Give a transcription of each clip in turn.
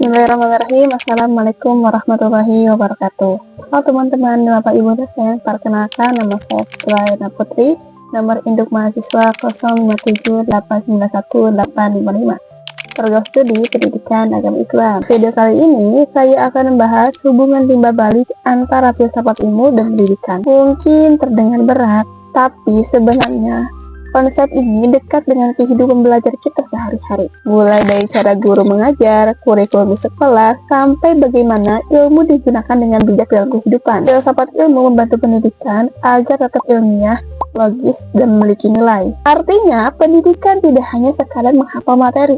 Bismillahirrahmanirrahim. Assalamualaikum warahmatullahi wabarakatuh. Halo teman-teman, Bapak Ibu dosen, perkenalkan nama saya Selaina Putri, nomor induk mahasiswa 0578918855. Program studi Pendidikan Agama Islam. Video kali ini saya akan membahas hubungan timbal balik antara filsafat ilmu dan pendidikan. Mungkin terdengar berat, tapi sebenarnya konsep ini dekat dengan kehidupan belajar kita sehari-hari. Mulai dari cara guru mengajar, kurikulum di sekolah, sampai bagaimana ilmu digunakan dengan bijak dalam kehidupan. Filsafat ilmu membantu pendidikan agar tetap ilmiah, logis, dan memiliki nilai. Artinya, pendidikan tidak hanya sekadar menghafal materi,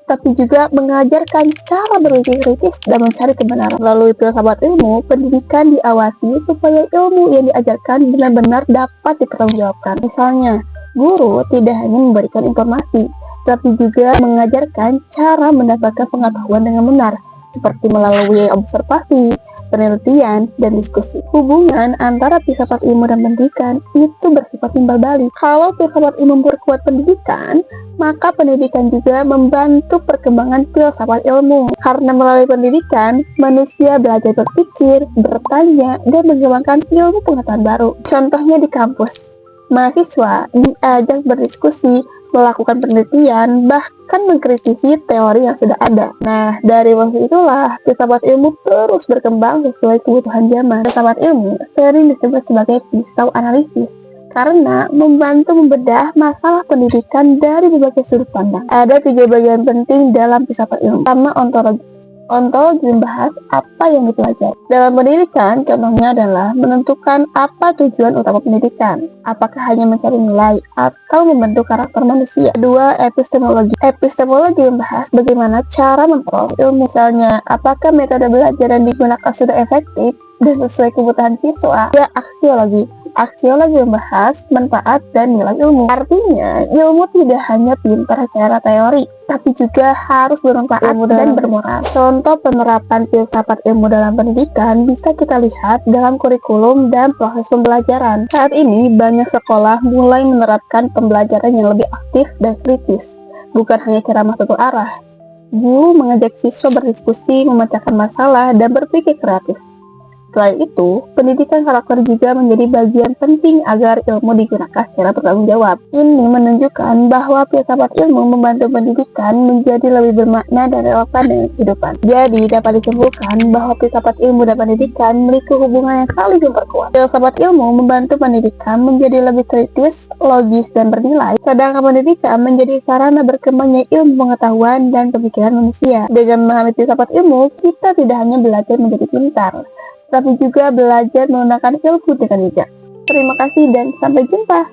tapi juga mengajarkan cara berpikir kritis dan mencari kebenaran. Melalui filsafat ilmu, pendidikan diawasi supaya ilmu yang diajarkan benar-benar dapat dipertanggungjawabkan. Misalnya, guru tidak hanya memberikan informasi, tapi juga mengajarkan cara mendapatkan pengetahuan dengan benar, seperti melalui observasi, penelitian, dan diskusi. Hubungan antara filsafat ilmu dan pendidikan itu bersifat timbal balik. Kalau filsafat ilmu memperkuat pendidikan, maka pendidikan juga membantu perkembangan filsafat ilmu. Karena melalui pendidikan, manusia belajar berpikir, bertanya, dan mengembangkan ilmu pengetahuan baru. Contohnya di kampus, mahasiswa diajak berdiskusi, melakukan penelitian, bahkan mengkritisi teori yang sudah ada. Nah, dari waktu itulah filsafat ilmu terus berkembang sesuai kebutuhan zaman. Filsafat ilmu sering disebut sebagai pisau analisis karena membantu membedah masalah pendidikan dari berbagai sudut pandang. Ada 3 bagian penting dalam filsafat ilmu. Pertama, ontologi. Ontologi membahas apa yang dipelajari. Dalam pendidikan, contohnya adalah menentukan apa tujuan utama pendidikan. Apakah hanya mencari nilai atau membentuk karakter manusia. Kedua, epistemologi. Epistemologi membahas bagaimana cara memperoleh ilmu. Misalnya, apakah metode belajar yang digunakan sudah efektif dan sesuai kebutuhan siswa. Ya, aksiologi. Aksiologi membahas manfaat dan nilai ilmu. Artinya, ilmu tidak hanya pintar secara teori, tapi juga harus bermanfaat dan bermoral. Contoh penerapan filsafat ilmu dalam pendidikan bisa kita lihat dalam kurikulum dan proses pembelajaran. Saat ini, banyak sekolah mulai menerapkan pembelajaran yang lebih aktif dan kritis, bukan hanya ceramah satu arah. Guru mengajak siswa berdiskusi, memecahkan masalah, dan berpikir kreatif. Selain itu, pendidikan karakter juga menjadi bagian penting agar ilmu digunakan secara bertanggung jawab. Ini menunjukkan bahwa filsafat ilmu membantu pendidikan menjadi lebih bermakna dan relevan dengan kehidupan. Jadi, dapat disimpulkan bahwa filsafat ilmu dan pendidikan memiliki hubungan yang saling memperkuat. Filsafat ilmu membantu pendidikan menjadi lebih kritis, logis, dan bernilai, sedangkan pendidikan menjadi sarana berkembangnya ilmu pengetahuan dan pemikiran manusia. Dengan memahami filsafat ilmu, kita tidak hanya belajar menjadi pintar, tapi juga belajar menggunakan ilmu dengan bijak. Terima kasih dan sampai jumpa.